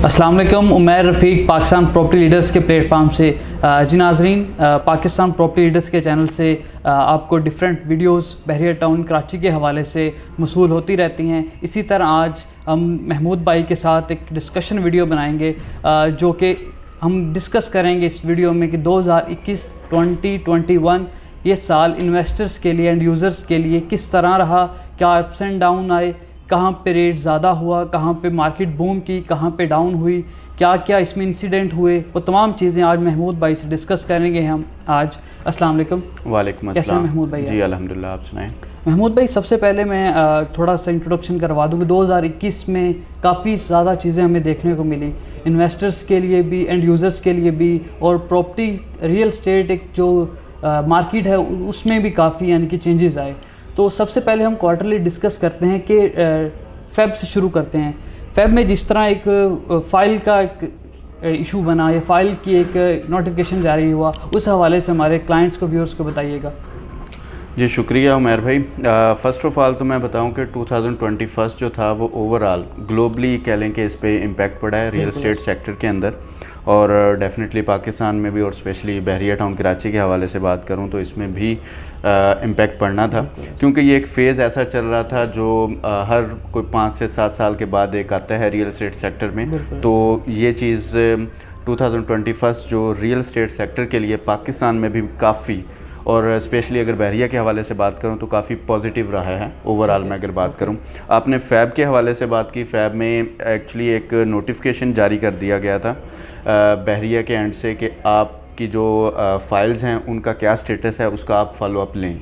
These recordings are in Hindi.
अस्सलाम वालेकुम, उमैर रफ़ीक पाकिस्तान प्रॉपर्टी लीडर्स के प्लेटफार्म से जी नाज़रीन, पाकिस्तान प्रॉपर्टी लीडर्स के चैनल से आपको डिफरेंट वीडियोस बहरिया टाउन कराची के हवाले से मसूल होती रहती हैं। इसी तरह आज हम महमूद भाई के साथ एक डिस्कशन वीडियो बनाएंगे जो कि हम डिस्कस करेंगे इस वीडियो में कि 2021 ये साल इन्वेस्टर्स के लिए एंड यूज़र्स के लिए किस तरह रहा, क्या अप्स एंड डाउन आए, कहाँ पे रेट ज़्यादा हुआ, कहाँ पे मार्केट बूम की, कहाँ पे डाउन हुई, क्या क्या इसमें इंसिडेंट हुए, वो तमाम चीज़ें आज महमूद भाई से डिस्कस करेंगे हम आज। अस्सलाम वालेकुम। वालेकुम अस्सलाम। कैसे महमूद भाई? जी अल्हम्दुलिल्लाह, आप सुनाएं। महमूद भाई, सबसे पहले मैं थोड़ा सा इंट्रोडक्शन करवा दूँ कि 2021 में काफ़ी ज़्यादा चीज़ें हमें देखने को मिली, इन्वेस्टर्स के लिए भी एंड यूज़र्स के लिए भी, और प्रॉपर्टी रियल स्टेट एक जो मार्केट है उसमें भी काफ़ी यानी कि चेंजेस आए। तो सबसे पहले हम क्वार्टरली डिस्कस करते हैं कि फेब से शुरू करते हैं। फेब में जिस तरह एक फ़ाइल का एक इशू बना या फ़ाइल की एक नोटिफिकेशन जारी हुआ, उस हवाले से हमारे क्लाइंट्स को, व्यूअर्स को बताइएगा। जी शुक्रिया उमैर भाई। फ़र्स्ट ऑफ़ ऑल तो मैं बताऊं कि 2021 जो था वो ओवरऑल ग्लोबली कह लें कि इस पे इम्पैक्ट पड़ा है रियल एस्टेट सेक्टर के अंदर, और डेफिनेटली पाकिस्तान में भी, और स्पेशली बहरिया टाउन कराची के हवाले से बात करूं तो इसमें भी इम्पैक्ट पड़ना था, क्योंकि ये एक फ़ेज़ ऐसा चल रहा था जो हर कोई 5 से 7 साल के बाद एक आता है रियल एस्टेट सेक्टर में। तो ये चीज़ 2021 जो रियल एस्टेट सेक्टर के लिए पाकिस्तान में भी काफ़ी, और स्पेशली अगर बहरिया के हवाले से बात करूं तो काफ़ी पॉजिटिव रहा है ओवरऑल। मैं अगर बात करूं, आपने फ़ैब के हवाले से बात की, फ़ैब में एक्चुअली एक नोटिफिकेशन जारी कर दिया गया था बहरिया के एंड से कि आपकी जो फ़ाइल्स हैं उनका क्या स्टेटस है, उसका आप फॉलोअप लें।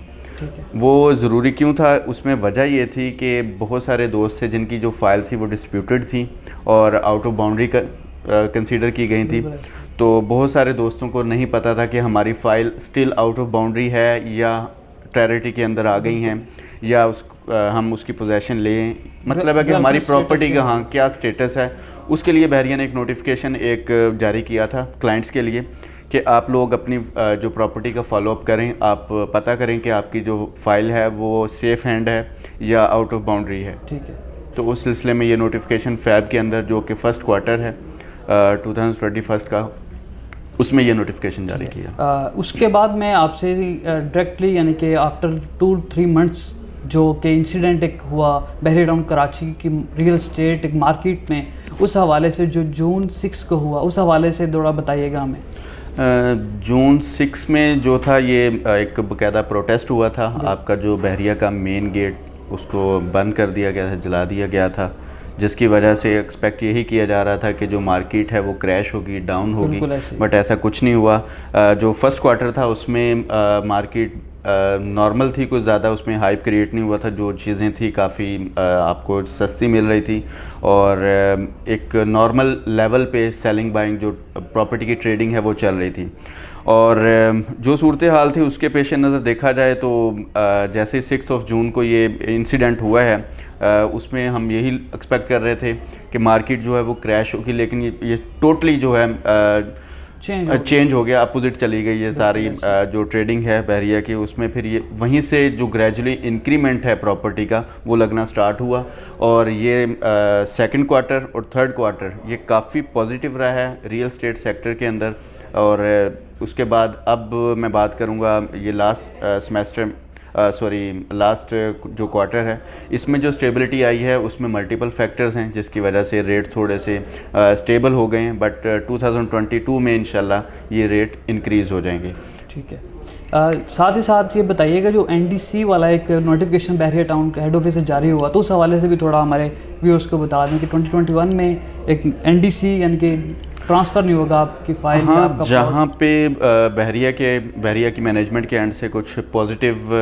वो ज़रूरी क्यों था, उसमें वजह ये थी कि बहुत सारे दोस्त थे जिनकी जो फ़ाइल्स थी वो डिस्प्यूटेड थी और आउट ऑफ बाउंड्री कंसीडर की गई थी। तो बहुत सारे दोस्तों को नहीं पता था कि हमारी file still out of boundary है या टेरिटरी के अंदर आ गई हैं, या हम उसकी पोजेसन लें, मतलब है कि हमारी प्रॉपर्टी का हाँ क्या स्टेटस है। उसके लिए बहरिया ने एक नोटिफिकेशन एक जारी किया था क्लाइंट्स के लिए कि आप लोग अपनी जो प्रॉपर्टी का फॉलोअप करें, आप पता करें कि आपकी जो फ़ाइल है वो सेफ़ हैंड है या आउट ऑफ बाउंड्री है। ठीक है। तो उस सिलसिले में ये नोटिफिकेशन फ़ैब के अंदर जो कि फ़र्स्ट क्वार्टर है 2021 का, उसमें ये नोटिफिकेशन जारी किया। उसके बाद मैं आपसे डायरेक्टली यानी कि आफ्टर 2-3 मंथ्स जो कि इंसिडेंट एक हुआ बहरिया टाउन कराची की रियल स्टेट एक मार्केट में, उस हवाले से जो जून 6 को हुआ, उस हवाले से थोड़ा बताइएगा हमें। जून 6 में जो था ये एक बाकायदा प्रोटेस्ट हुआ था। आपका जो बहरिया का मेन गेट उसको बंद कर दिया गया था, जला दिया गया था, जिसकी वजह से एक्सपेक्ट यही किया जा रहा था कि जो मार्केट है वो क्रैश होगी, डाउन होगी, बट ऐसा कुछ नहीं हुआ। जो फर्स्ट क्वार्टर था उसमें मार्केट नॉर्मल थी, कुछ ज़्यादा उसमें हाइप क्रिएट नहीं हुआ था, जो चीज़ें थी काफ़ी आपको सस्ती मिल रही थी, और एक नॉर्मल लेवल पे सेलिंग बाइंग जो प्रॉपर्टी की ट्रेडिंग है वो चल रही थी। और जो सूरत हाल थी उसके पेश नज़र देखा जाए तो जैसे 6 जून को ये इंसिडेंट हुआ है, उसमें हम यही एक्सपेक्ट कर रहे थे कि मार्केट जो है वो क्रैश होगी, लेकिन ये टोटली जो है चेंज हो गया, अपोजिट चली गई ये सारी जो ट्रेडिंग है बहरिया की, उसमें फिर ये वहीं से जो ग्रेजुअली इंक्रीमेंट है प्रॉपर्टी का वो लगना स्टार्ट हुआ, और ये सेकंड क्वार्टर और थर्ड क्वार्टर ये काफ़ी पॉजिटिव रहा है रियल एस्टेट सेक्टर के अंदर। और उसके बाद अब मैं बात करूँगा ये लास्ट जो क्वार्टर है, इसमें जो स्टेबिलिटी आई है उसमें मल्टीपल फैक्टर्स हैं जिसकी वजह से रेट थोड़े से स्टेबल हो गए हैं, बट 2022 में इंशाल्लाह ये रेट इंक्रीज़ हो जाएंगे। ठीक है। साथ ही साथ ये बताइएगा जो NDC वाला एक नोटिफिकेशन बहरिया टाउन के हेड ऑफिस से जारी हुआ, तो उस हवाले से भी थोड़ा हमारे व्यूअर्स को बता दें कि 2021 में एक NDC यानी कि ट्रांसफ़र नहीं होगा आपकी फ़ाइल। हाँ, जहाँ पे बहरिया की मैनेजमेंट के एंड से कुछ पॉजिटिव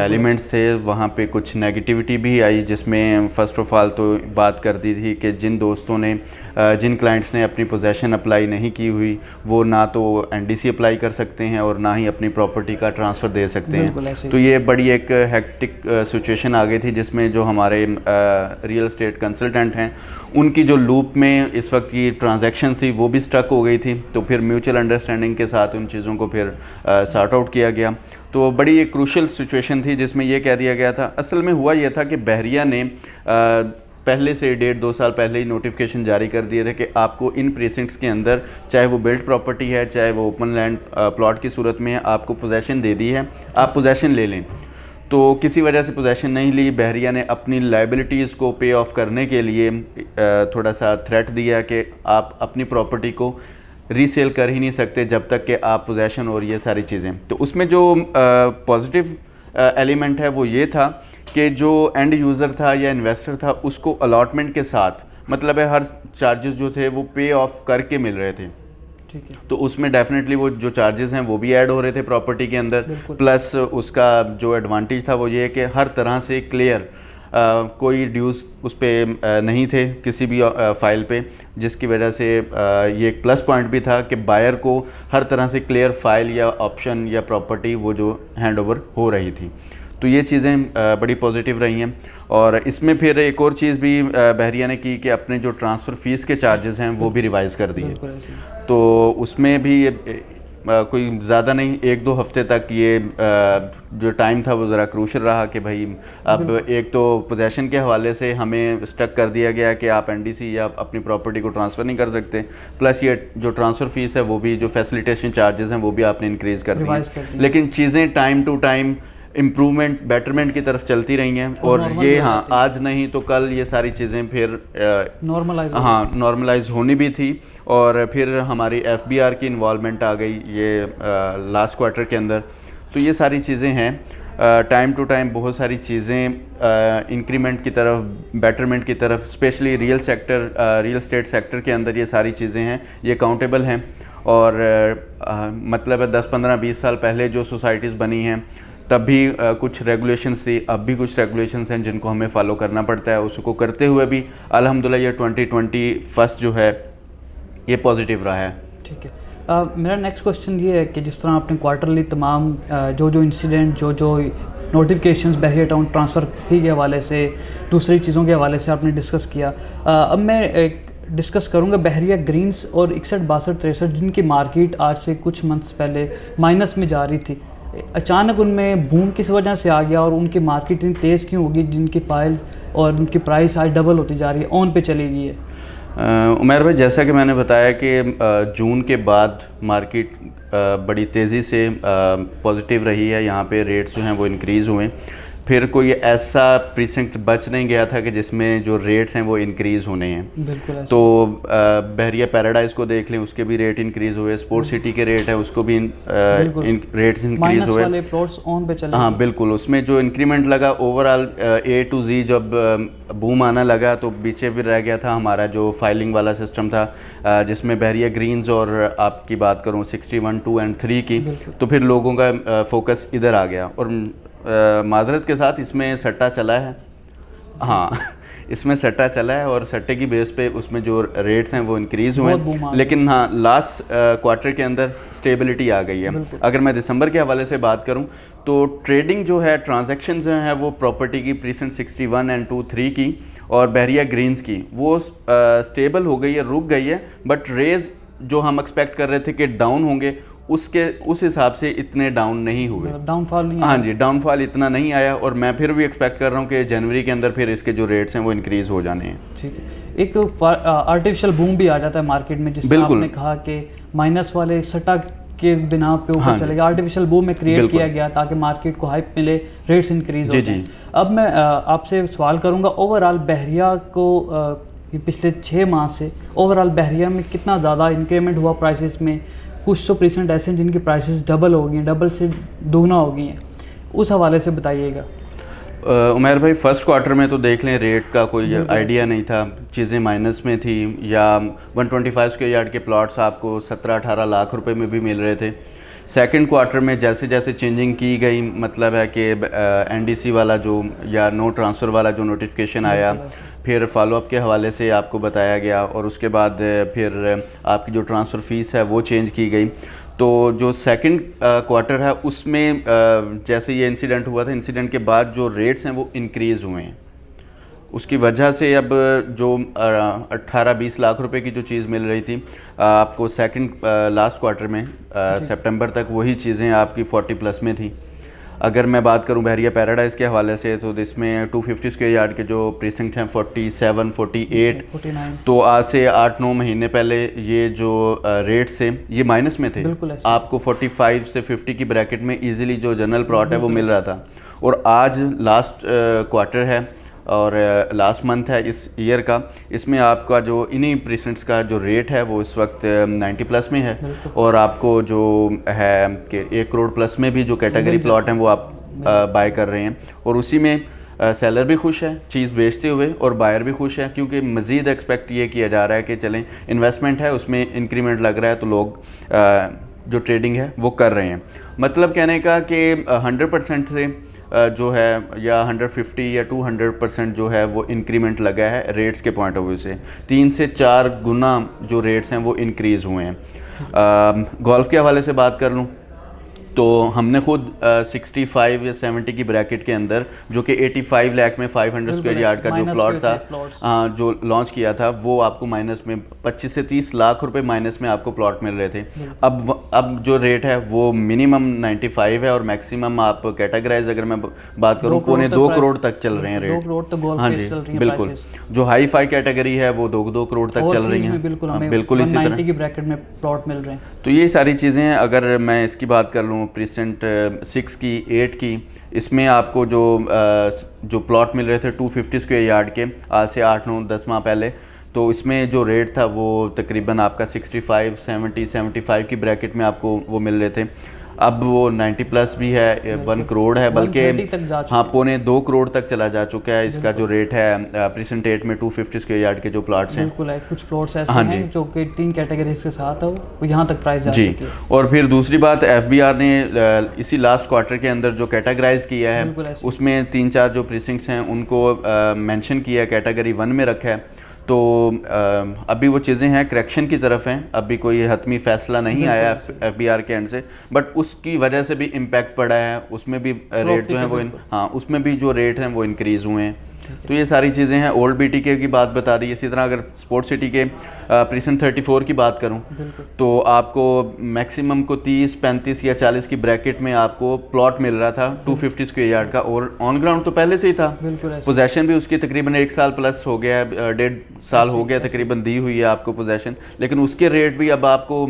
एलिमेंट्स थे, वहाँ पे कुछ नेगेटिविटी भी आई, जिसमें फ़र्स्ट ऑफ़ ऑल तो बात कर दी थी कि जिन दोस्तों ने जिन क्लाइंट्स ने अपनी पोजेसन अप्लाई नहीं की हुई, वो ना तो NDC अप्लाई कर सकते हैं और ना ही अपनी प्रॉपर्टी का ट्रांसफ़र दे सकते हैं। तो ये बड़ी एक हेक्टिक सिचुएशन आ गई थी, जिसमें जो हमारे रियल एस्टेट कंसल्टेंट हैं उनकी जो लूप में इस वक्त ये ट्रांजैक्शन थी वो भी स्टक हो गई थी। तो फिर म्यूचुअल अंडरस्टैंडिंग के साथ उन चीज़ों को फिर सॉर्ट आउट किया गया। तो बड़ी एक क्रूशल सिचुएशन थी जिसमें ये कह दिया गया था, असल में हुआ ये था कि बहरिया ने पहले से 1.5-2 साल पहले ही नोटिफिकेशन जारी कर दिए थे कि आपको इन प्रीसिंक्ट्स के अंदर, चाहे वो बिल्ट प्रॉपर्टी है चाहे वो ओपन लैंड प्लॉट की सूरत में है, आपको पोजेसन दे दी है, आप पोजेसन ले लें। तो किसी वजह से पोजेसन नहीं ली, बहरिया ने अपनी लाइबिलिटीज़ को पे ऑफ करने के लिए थोड़ा सा थ्रेट दिया कि आप अपनी प्रॉपर्टी को रीसेल कर ही नहीं सकते जब तक कि आप पोजेसन और ये सारी चीज़ें। तो उसमें जो पॉजिटिव एलिमेंट है वो ये था कि जो एंड यूज़र था या इन्वेस्टर था उसको अलॉटमेंट के साथ, मतलब है हर चार्जेस जो थे वो पे ऑफ करके मिल रहे थे। ठीक है। तो उसमें डेफिनेटली वो जो चार्जेस हैं वो भी ऐड हो रहे थे प्रॉपर्टी के अंदर, प्लस उसका जो एडवांटेज था वो ये है कि हर तरह से क्लियर, कोई ड्यूज़ उस पर नहीं थे किसी भी फ़ाइल पे, जिसकी वजह से ये एक प्लस पॉइंट भी था कि बायर को हर तरह से क्लियर फ़ाइल या ऑप्शन या प्रॉपर्टी वो जो हैंड ओवर हो रही थी। तो ये चीज़ें बड़ी पॉजिटिव रही हैं। और इसमें फिर एक और चीज़ भी बहरिया ने की कि अपने जो ट्रांसफ़र फ़ीस के चार्जेस हैं वो भी रिवाइज़ कर दिए। तो उसमें भी कोई ज़्यादा नहीं, 1-2 हफ्ते तक ये जो टाइम था वो ज़रा क्रूशल रहा कि भाई अब एक तो पोजेसन के हवाले से हमें स्टक कर दिया गया कि आप एनडीसी या अपनी प्रॉपर्टी को ट्रांसफ़र नहीं कर सकते, प्लस ये जो ट्रांसफ़र फ़ीस है वो भी, जो फैसिलिटेशन चार्जेस हैं वो भी आपने इंक्रीज़ कर दिए। लेकिन चीज़ें time to time improvement, betterment की तरफ चलती रही हैं। और ये हाँ, आज नहीं तो कल ये सारी चीज़ें फिर नॉर्मलाइज होनी भी थी। और फिर हमारी एफबीआर की इन्वॉल्वमेंट आ गई ये लास्ट क्वार्टर के अंदर। तो ये सारी चीज़ें हैं, टाइम टू टाइम बहुत सारी चीज़ें इंक्रीमेंट की तरफ, बेटरमेंट की तरफ, स्पेशली रियल स्टेट सेक्टर के अंदर ये सारी चीज़ें हैं, ये काउंटेबल हैं। और मतलब है 10-15-20 साल पहले जो सोसाइटीज़ बनी हैं तब भी कुछ रेगुलेशंस थी, अब भी कुछ रेगुलेशंस हैं जिनको हमें फॉलो करना पड़ता है। उसको करते हुए भी अल्हम्दुलिल्लाह ये 2021 जो है ये पॉजिटिव रहा है। ठीक है। मेरा नेक्स्ट क्वेश्चन ये है कि जिस तरह आपने क्वार्टरली तमाम जो इंसिडेंट, जो नोटिफिकेशंस बहरिया टाउन ट्रांसफ़र फी के हवाले से, दूसरी चीज़ों के हवाले से आपने डिस्कस किया, अब मैं डिस्कस करूंगा बहरिया ग्रीन्स और 61-62-63 जिनकी मार्केट आज से कुछ मंथ्स पहले माइनस में जा रही थी, अचानक उनमें बूम किस वजह से आ गया और उनकी मार्केट इतनी तेज़ क्यों होगी जिनकी फाइल्स और उनकी प्राइस आज डबल होती जा रही है, ऑन पे चली गई है? उमर भाई, जैसा कि मैंने बताया कि जून के बाद मार्केट बड़ी तेज़ी से पॉजिटिव रही है, यहाँ पे रेट्स जो हैं वो इंक्रीज़ हुए। फिर कोई ऐसा प्रीसेंट बच नहीं गया था कि जिसमें जो रेट्स हैं वो इंक्रीज़ होने हैं। बिल्कुल। तो बहरिया पैराडाइज को देख लें, उसके भी रेट इंक्रीज़ हुए, स्पोर्ट सिटी के रेट है उसको भी रेट्स इंक्रीज़ हुए, वाले प्लॉट्स ऑन पे चले। हाँ बिल्कुल, उसमें जो इंक्रीमेंट लगा ओवरऑल A to Z जब बूम आना लगा तो पीछे भी रह गया था हमारा जो फाइलिंग वाला सिस्टम था, जिसमें बहरिया ग्रीन्स और आपकी बात करूँ 61, 2 and 3 की, तो फिर लोगों का फोकस इधर आ गया। और माजरत के साथ इसमें सट्टा चला है, हाँ इसमें सट्टा चला है और सट्टे की बेस पे उसमें जो रेट्स हैं वो इंक्रीज़ हुए हैं। लेकिन हाँ, लास्ट क्वार्टर के अंदर स्टेबिलिटी आ गई है। अगर मैं दिसंबर के हवाले से बात करूं तो ट्रेडिंग जो है, ट्रांजैक्शंस जो हैं वो प्रॉपर्टी की प्रीसेंट 61 and 2, 3 की और बहरिया ग्रीन्स की वो स्टेबल हो गई है, रुक गई है। बट रेज जो हम एक्सपेक्ट कर रहे थे कि डाउन होंगे, उस हिसाब से इतने डाउन नहीं हुए, डाउनफॉल नहीं। हाँ जी, डाउनफॉल इतना नहीं आया। और मैं फिर भी एक्सपेक्ट कर रहा हूँ कि जनवरी के अंदर फिर इसके जो रेट्स हैं वो इंक्रीज़ हो जाने हैं। ठीक है। एक आर्टिफिशियल बूम भी आ जाता है मार्केट में, जिसमें आपने कहा कि माइनस वाले सट्टा के बिना पे ऊपर चले गए, आर्टिफिशियल बूम में क्रिएट किया गया ताकि मार्केट को हाइप मिले, रेट्स इंक्रीज हो जाए। अब मैं आपसे सवाल करूँगा, ओवरऑल बहरिया को पिछले 6 माह से ओवरऑल बहरिया में कितना ज़्यादा इंक्रीमेंट हुआ प्राइसेस में? कुछ तो % ऐसे हैं जिनकी प्राइसेस डबल हो गई हैं, डबल से दोगुना हो गई हैं, उस हवाले से बताइएगा। उमर भाई, फर्स्ट क्वार्टर में तो देख लें रेट का कोई आइडिया नहीं था, चीज़ें माइनस में थी, या 125 स्क्वायर यार्ड के प्लॉट्स आपको 17-18 लाख रुपए में भी मिल रहे थे। सेकंड क्वार्टर में जैसे जैसे चेंजिंग की गई, मतलब है कि एनडीसी वाला जो या नो ट्रांसफ़र वाला जो नोटिफिकेशन आया, फिर फॉलोअप के हवाले से आपको बताया गया, और उसके बाद फिर आपकी जो ट्रांसफ़र फ़ीस है वो चेंज की गई। तो जो सेकंड क्वार्टर है उसमें जैसे ये इंसिडेंट हुआ था, इंसिडेंट के बाद जो रेट्स हैं वो इंक्रीज़ हुए हैं। उसकी वजह से अब जो 18-20 लाख रुपए की जो चीज़ मिल रही थी आपको सेकंड लास्ट क्वार्टर में सितंबर तक, वही चीज़ें आपकी 40+ में थी। अगर मैं बात करूं बहरिया पैराडाइज के हवाले से तो इसमें 250 स्क्वायर यार्ड के जो प्रीसिंक्ट हैं 47, 48, 49 तो आज से 8-9 महीने पहले ये जो रेट्स थे ये माइनस में थे। बिल्कुल ऐसे। आपको 45 से 50 की ब्रैकेट में इजीली जो जनरल प्लॉट है वो मिल रहा था, और आज लास्ट क्वार्टर है और लास्ट मंथ है इस ईयर का, इसमें आपका जो इन्हीं प्रीसेंट्स का जो रेट है वो इस वक्त 90 प्लस में है, और आपको जो है कि 1 करोड़ प्लस में भी जो कैटेगरी प्लॉट हैं वो आप बाय कर रहे हैं, और उसी में सेलर भी खुश है चीज़ बेचते हुए और बायर भी खुश है, क्योंकि मज़ीद एक्सपेक्ट ये किया जा रहा है कि चलें इन्वेस्टमेंट है उसमें इंक्रीमेंट लग रहा है तो लोग जो ट्रेडिंग है वो कर रहे हैं। मतलब कहने का कि 100% से जो है या 150 या 200% जो है वो इंक्रीमेंट लगा है रेट्स के पॉइंट ऑफ व्यू से, 3 से 4 गुना जो रेट्स हैं वो इंक्रीज़ हुए हैं। गोल्फ़ के हवाले से बात कर लूँ तो हमने खुद 65 या 70 की ब्रैकेट के अंदर जो कि 85 लाख में 500 स्क्वायर यार्ड का जो प्लॉट था जो लॉन्च किया था, वो आपको माइनस में 25 से 30 लाख रुपए माइनस में आपको प्लॉट मिल रहे थे। अब जो रेट है वो मिनिमम 95 है और मैक्सिमम आप कैटेगराइज अगर मैं बात करूँ 2.25 करोड़ तक चल रहे हैं रेट। 2 करोड़ तो गोल्फ हाँ पे जी चल रही है बिल्कुल, प्राइसेस। जो हाई फाई कैटेगरी है वो 2 करोड़ तक चल रही हैं। बिल्कुल इसी तरह 190 की ब्रैकेट में प्लॉट मिल रहे हैं। तो ये सारी चीज़ें हैं। अगर मैं इसकी बात कर लूँ प्रीसेंट 6 की 8 की, इसमें आपको जो प्लॉट मिल रहे थे 250 स्क्वायर यार्ड के आज से 8-9-10 माह पहले, तो इसमें जो रेट था वो तकरीबन आपका 65, 70, 75 की ब्रैकेट में आपको वो मिल रहे थे। अब वो 90 प्लस भी है, 1 करोड़ है, बल्कि हाँ 2.25 करोड़ तक चला जा चुका है इसका जो रेट है प्रीसेंट 8 में 250 स्क्वायर यार्ड के जो प्लॉट्स हैं। बिल्कुल है, कुछ प्लॉट्स ऐसे हैं जो कि 3 कैटेगरीज के साथ है वो यहाँ तक प्राइस जा चुकी है। और फिर दूसरी बात FBR ने इसी लास्ट क्वार्टर के अंदर जो कैटेगराइज किया है उसमें 3-4 जो प्रीसिंक्ट्स हैं उनको मेंशन किया है, कैटेगरी 1 में रखा है। तो अभी वो चीज़ें हैं करेक्शन की तरफ हैं, अभी कोई हतमी फ़ैसला नहीं आया FBR के एंड से, बट उसकी वजह से भी इम्पैक्ट पड़ा है, उसमें भी रेट जो है वो उसमें भी जो रेट हैं वो इंक्रीज़ हुए हैं। तो ये सारी चीज़ें हैं। ओल्ड BTK की बात बता दी। इसी तरह अगर स्पोर्ट सिटी के प्रीसेंट 34 की बात करूं तो आपको मैक्सिमम को 30, 35 या 40 की ब्रैकेट में आपको प्लॉट मिल रहा था 250 स्क्वायर यार्ड का, और ऑन ग्राउंड तो पहले से ही था। पोजेशन भी उसकी तकरीबन 1 साल प्लस हो गया है, 1.5 साल हो गया तकरीबन दी हुई है आपको पोजेशन, लेकिन उसके रेट भी अब आपको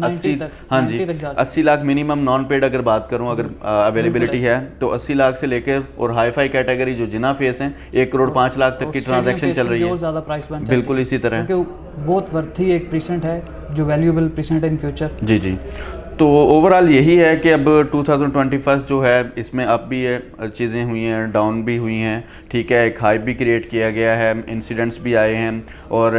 80 लाख मिनिमम नॉन पेड अगर बात करूँ, अगर अवेलेबिलिटी है तो 80 लाख से लेकर और हाई फाई कैटेगरी जो जिना फेस हैं 1 करोड़ 5 लाख तक की ट्रांजैक्शन चल रही है। ज़्यादा प्राइस बन बिल्कुल इसी तरह, क्योंकि बहुत वर्थी एक प्रीसेंट है जो वैल्यूएबल प्रीसेंट है इन फ्यूचर। जी। तो ओवरऑल यही है कि अब 2021 जो है इसमें अब भी ये चीज़ें हुई हैं, डाउन भी हुई हैं, ठीक है, एक हाई भी क्रिएट किया गया है, इंसिडेंट्स भी आए हैं और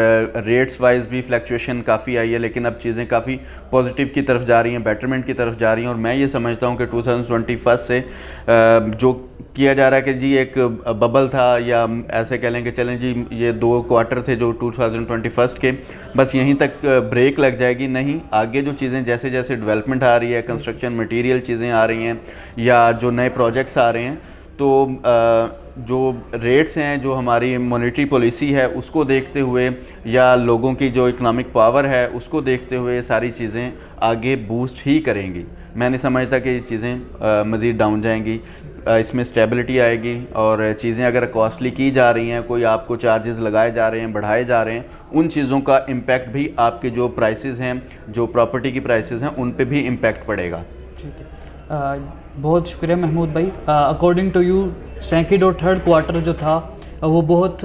रेट्स वाइज भी फ्लक्चुएशन काफ़ी आई है, लेकिन अब चीज़ें काफ़ी पॉजिटिव की तरफ जा रही हैं, बेटरमेंट की तरफ जा रही हैं। और मैं ये समझता हूँ कि 2021 से जो किया जा रहा है कि जी एक बबल था, या ऐसे कह लें कि चलें जी ये 2 क्वार्टर थे जो 2021 के, बस यहीं तक ब्रेक लग जाएगी। नहीं, आगे जो चीज़ें जैसे जैसे डेवलपमेंट आ रही है, कंस्ट्रक्शन मटेरियल चीज़ें आ रही हैं या जो नए प्रोजेक्ट्स आ रहे हैं, तो जो रेट्स हैं, जो हमारी मॉनेटरी पॉलिसी है उसको देखते हुए या लोगों की जो इकोनॉमिक पावर है उसको देखते हुए सारी चीज़ें आगे बूस्ट ही करेंगी। मैं नहीं समझता कि ये चीज़ें मज़ीद डाउन जाएंगी, इसमें स्टेबिलिटी आएगी। और चीज़ें अगर कॉस्टली की जा रही हैं, कोई आपको चार्जेस लगाए जा रहे हैं, बढ़ाए जा रहे हैं, उन चीज़ों का इम्पैक्ट भी आपके जो प्राइसेस हैं, जो प्रॉपर्टी की प्राइसेस हैं, उन पे भी इम्पैक्ट पड़ेगा। ठीक है, बहुत शुक्रिया महमूद भाई। अकॉर्डिंग टू यू सेकंड और थर्ड क्वार्टर जो था वो बहुत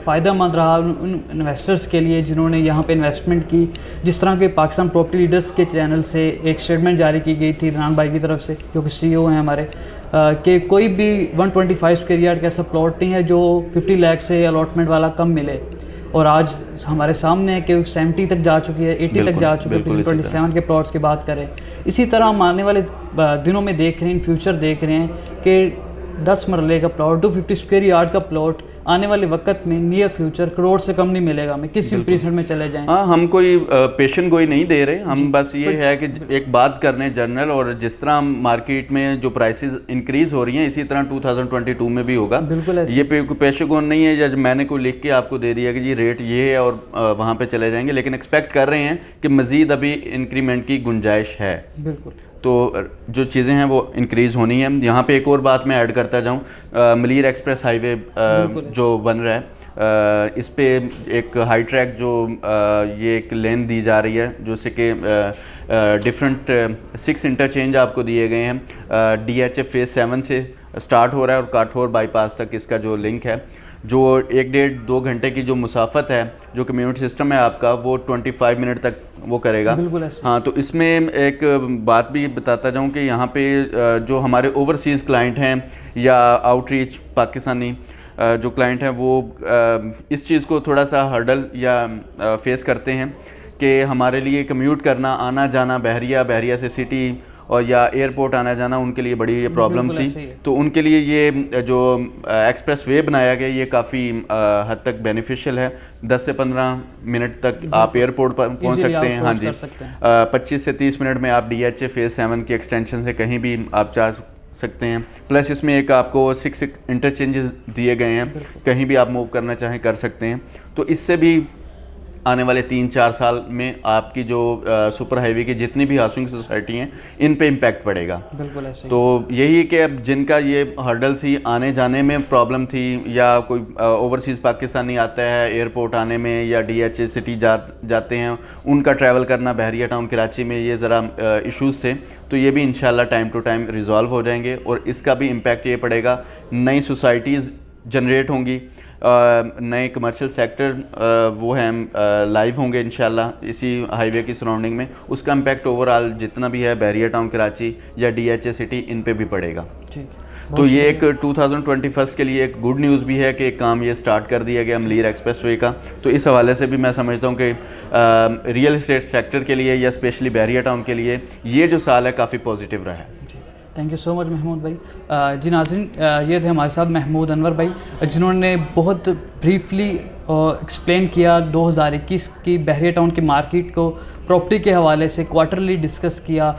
फ़ायदेमंद रहा उन इन्वेस्टर्स के लिए जिन्होंने यहाँ पे इन्वेस्टमेंट की। जिस तरह के पाकिस्तान प्रॉपर्टी लीडर्स के चैनल से एक स्टेटमेंट जारी की गई थी रनान भाई की तरफ से, जो कि CEO हैं हमारे, कि कोई भी 125 स्क्वायर यार्ड का ऐसा प्लॉट नहीं है जो 50 लाख से अलॉटमेंट वाला कम मिले। और आज हमारे सामने है कि 70 तक जा चुकी है, 80 तक जा चुकी है, 27 के प्लॉट्स की बात करें। इसी तरह हम आने वाले दिनों में देख रहे हैं, इन फ्यूचर देख रहे हैं कि 10 मरले का प्लॉट, 250 स्क्वायर यार्ड का प्लॉट आने वाले वक्त में नियर फ्यूचर करोड़ से कम नहीं मिलेगा। हमें किस प्रीसेंट में चले जाएं। हाँ, हम कोई पेशेंट गोई नहीं दे रहे, हम बस ये है कि एक बात करने जनरल, और जिस तरह मार्केट में जो प्राइसेस इंक्रीज हो रही हैं इसी तरह 2022 में भी होगा। बिल्कुल ये पेशेगोन नहीं है जब मैंने कोई लिख के आपको दे दिया कि जी रेट ये है और वहाँ पे चले जाएंगे, लेकिन एक्सपेक्ट कर रहे हैं कि मज़ीद अभी इंक्रीमेंट की गुंजाइश है। बिल्कुल। तो जो चीज़ें हैं वो इंक्रीज़ होनी है। यहाँ पे एक और बात मैं ऐड करता जाऊँ, मलीर एक्सप्रेस हाईवे जो बन रहा है, इस पे एक हाई ट्रैक जो ये एक लेन दी जा रही है, जो से कि डिफरेंट 6 इंटरचेंज आपको दिए गए हैं। DHA फेज़ 7 से स्टार्ट हो रहा है और काठौर बाईपास तक इसका जो लिंक है, जो 1-1.5-2 घंटे की जो मुसाफत है, जो कम्यूनिटी सिस्टम है आपका, वो 25 मिनट तक वो करेगा। बिल्कुल ऐसे। हाँ, तो इसमें एक बात भी बताता जाऊँ कि यहाँ पे जो हमारे ओवरसीज़ क्लाइंट हैं या आउटरीच पाकिस्तानी जो क्लाइंट हैं, वो इस चीज़ को थोड़ा सा हर्डल या फेस करते हैं कि हमारे लिए कम्यूट करना, आना जाना, बहरिया से सिटी और या एयरपोर्ट आना जाना उनके लिए बड़ी ये प्रॉब्लम थी। तो उनके लिए ये जो एक्सप्रेस वे बनाया गया, ये काफ़ी हद तक बेनिफिशियल है। 10 से 15 मिनट तक आप एयरपोर्ट पर पहुंच सकते हैं। हाँ जी, 25 से 30 मिनट में आप DHA फेज़ 7 की एक्सटेंशन से कहीं भी आप जा सकते हैं। प्लस इसमें एक आपको 6 इंटरचेंजेस दिए गए हैं, कहीं भी आप मूव करना चाहें कर सकते हैं। तो इससे भी आने वाले 3-4 साल में आपकी जो सुपर हाईवे की जितनी भी हाउसिंग सोसाइटी हैं, इन पे इम्पैक्ट पड़ेगा। बिल्कुल ऐसे। तो यही कि अब जिनका ये हर्डल थी, आने जाने में प्रॉब्लम थी, या कोई ओवरसीज़ पाकिस्तानी आता है एयरपोर्ट आने में, या DHA सिटी जाते हैं, उनका ट्रैवल करना बहरिया टाउन कराची में, ये ज़रा इश्यूज़ थे। तो ये भी इंशाल्लाह टाइम टू टाइम रिजॉल्व हो जाएंगे और इसका भी इम्पैक्ट ये पड़ेगा, नई सोसाइटीज़ जनरेट होंगी, नए कमर्शियल सेक्टर वो हैं लाइव होंगे इंशाल्लाह इसी हाईवे की सराउंडिंग में। उसका इम्पैक्ट ओवरऑल जितना भी है बहरिया टाउन कराची या DHA सिटी, इन पे भी पड़ेगा। ठीक। तो ये एक 2021 के लिए एक गुड न्यूज़ भी है कि एक काम ये स्टार्ट कर दिया गया मलीर एक्सप्रेस वे का। तो इस हवाले से भी मैं समझता हूँ कि रियल इस्टेट सेक्टर के लिए या स्पेशली बहरिया टाउन के लिए ये जो साल है काफ़ी पॉजिटिव रहा है। Thank you so much Mahmood भाई। जी नाज़रीन, ये थे हमारे साथ महमूद अनवर भाई, जिन्होंने बहुत ब्रीफली एक्सप्लेन किया 2021 की बहरिया टाउन की मार्केट को प्रॉपर्टी के हवाले से क्वार्टरली डिस्कस किया।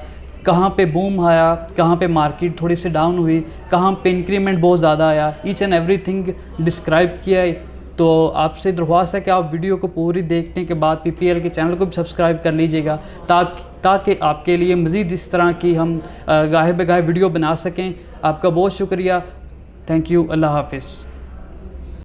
कहाँ पे बूम आया, कहाँ पे मार्केट थोड़ी सी डाउन हुई, कहाँ पे इंक्रीमेंट बहुत ज़्यादा आया, ईच एंड एवरीथिंग डिस्क्राइब किया। तो आपसे दरख्वास्त है कि आप वीडियो को पूरी देखने के बाद PPL के चैनल को भी सब्सक्राइब कर लीजिएगा, ताकि आपके लिए मज़ीद इस तरह की हम गाहे बगाहे वीडियो बना सकें। आपका बहुत शुक्रिया। Thank you. अल्लाह हाफिज़।